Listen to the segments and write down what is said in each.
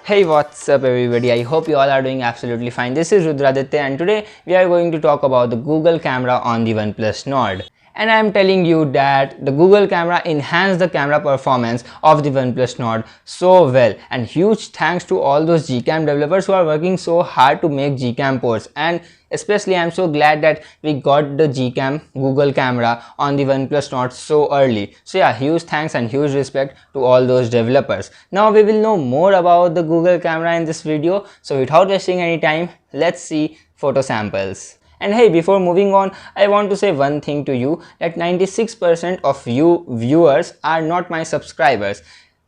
Hey, what's up everybody? I hope you all are doing absolutely fine. This is Rudraditya and today we are going to talk about the Google camera on the OnePlus Nord. And I am telling you that the Google camera enhanced the camera performance of the OnePlus Nord so well, and huge thanks to all those Gcam developers who are working so hard to make Gcam ports. And especially I'm so glad that we got the Gcam Google camera on the OnePlus Nord so early. So yeah, huge thanks and huge respect to all those developers. Now we will know more about the Google camera in this video. So without wasting any time, let's see photo samples. And hey, before moving on, I want to say one thing to you, that 96% of you viewers are not my subscribers.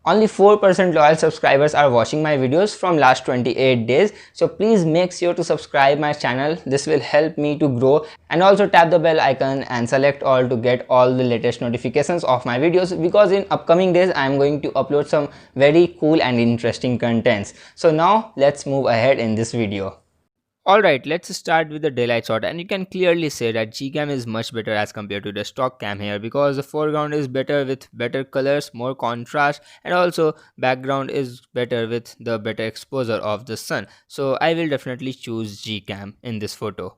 Only 4% loyal subscribers are watching my videos from last 28 days. So please make sure to subscribe my channel. This will help me to grow, and also tap the bell icon and select all to get all the latest notifications of my videos, because in upcoming days I am going to upload some very cool and interesting contents. So now let's move ahead in this video. Alright, let's start with the daylight shot, and you can clearly say that Gcam is much better as compared to the stock cam here, because the foreground is better with better colors, more contrast, and also background is better with the better exposure of the sun. So I will definitely choose Gcam in this photo.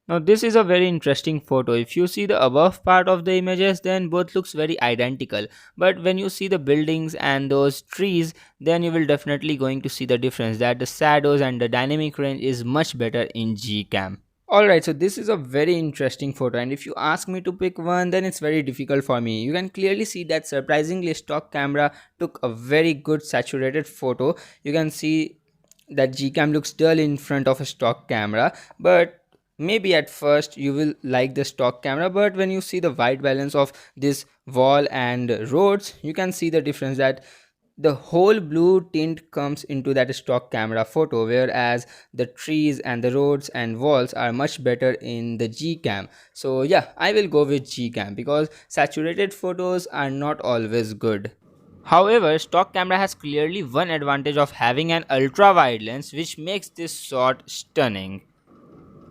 Now this is a very interesting photo. If you see the above part of the images, then both looks very identical. But when you see the buildings and those trees, then you will definitely going to see the difference, that the shadows and the dynamic range is much better in Gcam. Alright, so this is a very interesting photo, and if you ask me to pick one, then it's very difficult for me. You can clearly see that surprisingly stock camera took a very good saturated photo. You can see that Gcam looks dull in front of a stock camera, but maybe at first you will like the stock camera, but when you see the white balance of this wall and roads, you can see the difference, that the whole blue tint comes into that stock camera photo, whereas the trees and the roads and walls are much better in the Gcam. So yeah, I will go with Gcam because saturated photos are not always good. However, stock camera has clearly one advantage of having an ultra wide lens, which makes this shot stunning.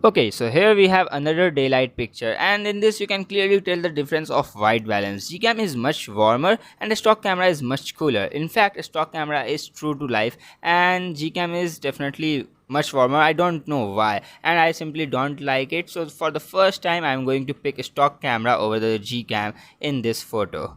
Okay, so here we have another daylight picture, and in this you can clearly tell the difference of white balance. Gcam is much warmer and the stock camera is much cooler. In fact, stock camera is true to life and Gcam is definitely much warmer. I don't know why, and I simply don't like it. So for the first time I am going to pick a stock camera over the Gcam in this photo.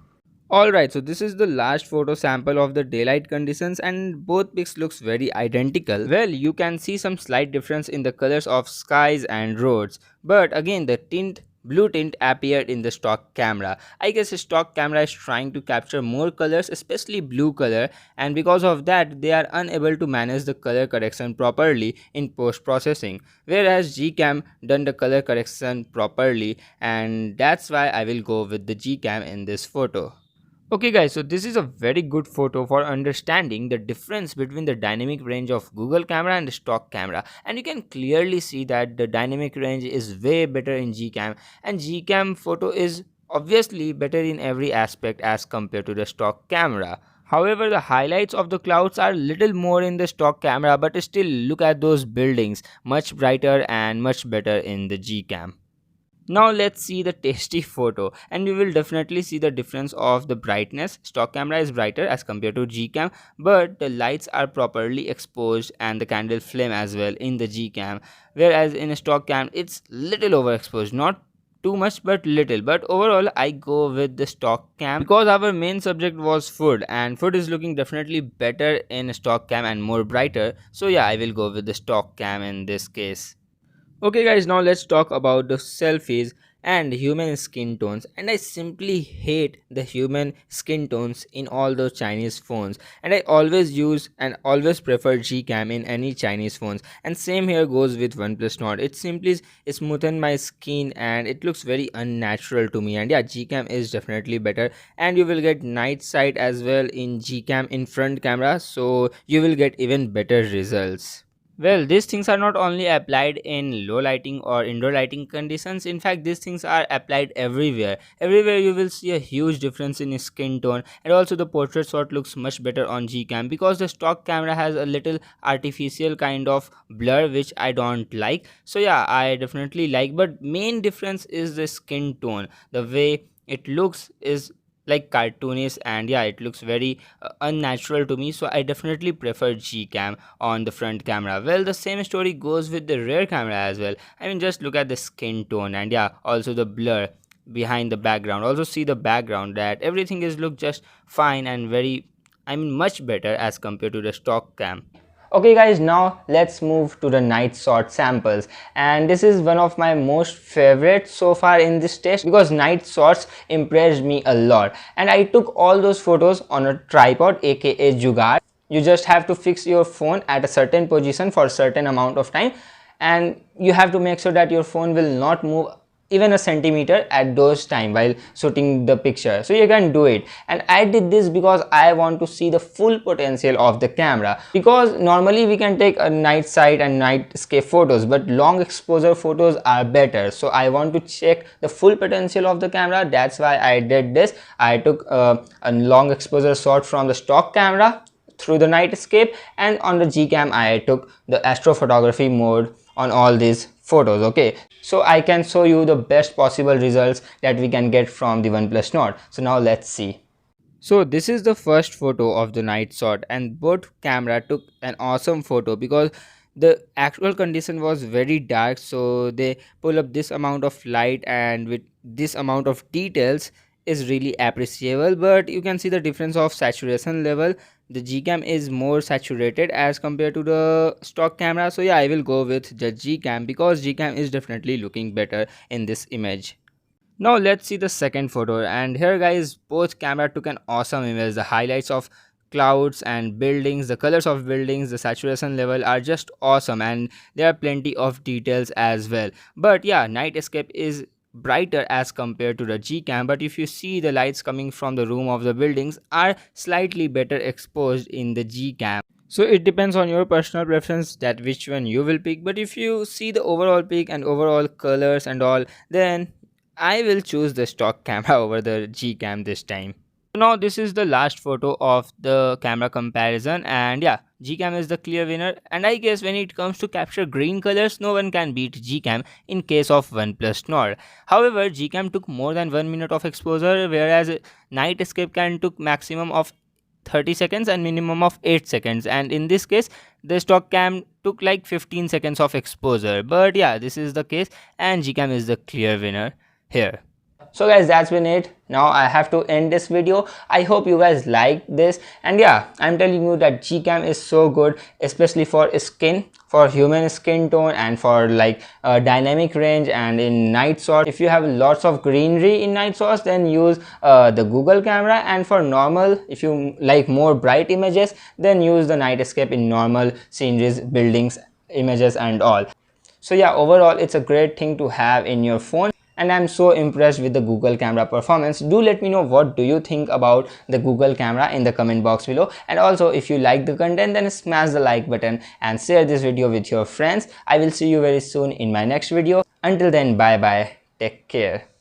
Alright, so this is the last photo sample of the daylight conditions, and both pics looks very identical. Well, you can see some slight difference in the colors of skies and roads, but again the blue tint appeared in the stock camera. I guess the stock camera is trying to capture more colors, especially blue color, and because of that they are unable to manage the color correction properly in post processing, whereas Gcam done the color correction properly, and that's why I will go with the Gcam in this photo. Okay guys, so this is a very good photo for understanding the difference between the dynamic range of Google camera and the stock camera, and you can clearly see that the dynamic range is way better in Gcam, and Gcam photo is obviously better in every aspect as compared to the stock camera. However, the highlights of the clouds are little more in the stock camera, but still look at those buildings, much brighter and much better in the Gcam. Now let's see the tasty photo, and you will definitely see the difference of the brightness. Stock camera is brighter as compared to Gcam, but the lights are properly exposed and the candle flame as well in the Gcam, whereas in a stock cam it's little overexposed, not too much but little. But overall I go with the stock cam because our main subject was food, and food is looking definitely better in stock cam and more brighter. So yeah, I will go with the stock cam in this case. Okay guys, now let's talk about the selfies and human skin tones, and I simply hate the human skin tones in all those Chinese phones, and I always use and always prefer Gcam in any Chinese phones, and same here goes with OnePlus Nord. It simply smoothen my skin and it looks very unnatural to me, and yeah, Gcam is definitely better, and you will get night sight as well in Gcam in front camera, so you will get even better results. Well, these things are not only applied in low lighting or indoor lighting conditions. In fact, these things are applied everywhere. Everywhere you will see a huge difference in skin tone, and also the portrait shot looks much better on Gcam because the stock camera has a little artificial kind of blur which I don't like. So yeah, I definitely like, but main difference is the skin tone. The way it looks is like cartoonish, and yeah, it looks very unnatural to me, so I definitely prefer Gcam on the front camera. Well, the same story goes with the rear camera as well. I mean, just look at the skin tone, and yeah, also the blur behind the background. Also see the background, that everything is look just fine and very, I mean, much better as compared to the stock cam. Okay guys, now let's move to the night shot samples, and this is one of my most favorite so far in this test because night shots impressed me a lot, and I took all those photos on a tripod, aka jugaad. You just have to fix your phone at a certain position for a certain amount of time, and you have to make sure that your phone will not move even a centimeter at those time while shooting the picture. So you can do it, and I did this because I want to see the full potential of the camera, because normally we can take a night sight and nightscape photos, but long exposure photos are better. So I want to check the full potential of the camera. That's why I did this. I took a long exposure shot from the stock camera through the nightscape, and on the Gcam I took the astrophotography mode on all these photos. Okay, so I can show you the best possible results that we can get from the OnePlus Nord. So now let's see. So this is the first photo of the night shot, and both camera took an awesome photo because the actual condition was very dark, so they pull up this amount of light and with this amount of details is really appreciable. But you can see the difference of saturation level. The Gcam is more saturated as compared to the stock camera, so yeah, I will go with the Gcam because Gcam is definitely looking better in this image. Now let's see the second photo, and here guys, both camera took an awesome image. The highlights of clouds and buildings, the colors of buildings, the saturation level are just awesome, and there are plenty of details as well. But yeah, night escape is brighter as compared to the Gcam, but if you see the lights coming from the room of the buildings are slightly better exposed in the Gcam. So it depends on your personal preference that which one you will pick, but if you see the overall pick and overall colors and all, then I will choose the stock camera over the Gcam this time. Now this is the last photo of the camera comparison, and yeah, Gcam is the clear winner, and I guess when it comes to capture green colors, no one can beat Gcam in case of OnePlus Nord. However, Gcam took more than 1 minute of exposure, whereas Night Escape can took maximum of 30 seconds and minimum of 8 seconds, and in this case the stock cam took like 15 seconds of exposure. But yeah, this is the case, and Gcam is the clear winner here. So guys, that's been it. Now I have to end this video. I hope you guys liked this, and yeah, I'm telling you that Gcam is so good, especially for skin, for human skin tone, and for like dynamic range and in night shot. If you have lots of greenery in night shots, then use the Google camera, and for normal, if you like more bright images, then use the night escape in normal sceneries, buildings, images and all. So yeah, overall it's a great thing to have in your phone, and I'm so impressed with the Google camera performance. Do let me know what do you think about the Google camera in the comment box below, and also if you like the content, then smash the like button and share this video with your friends. I will see you very soon in my next video. Until then, bye bye, take care.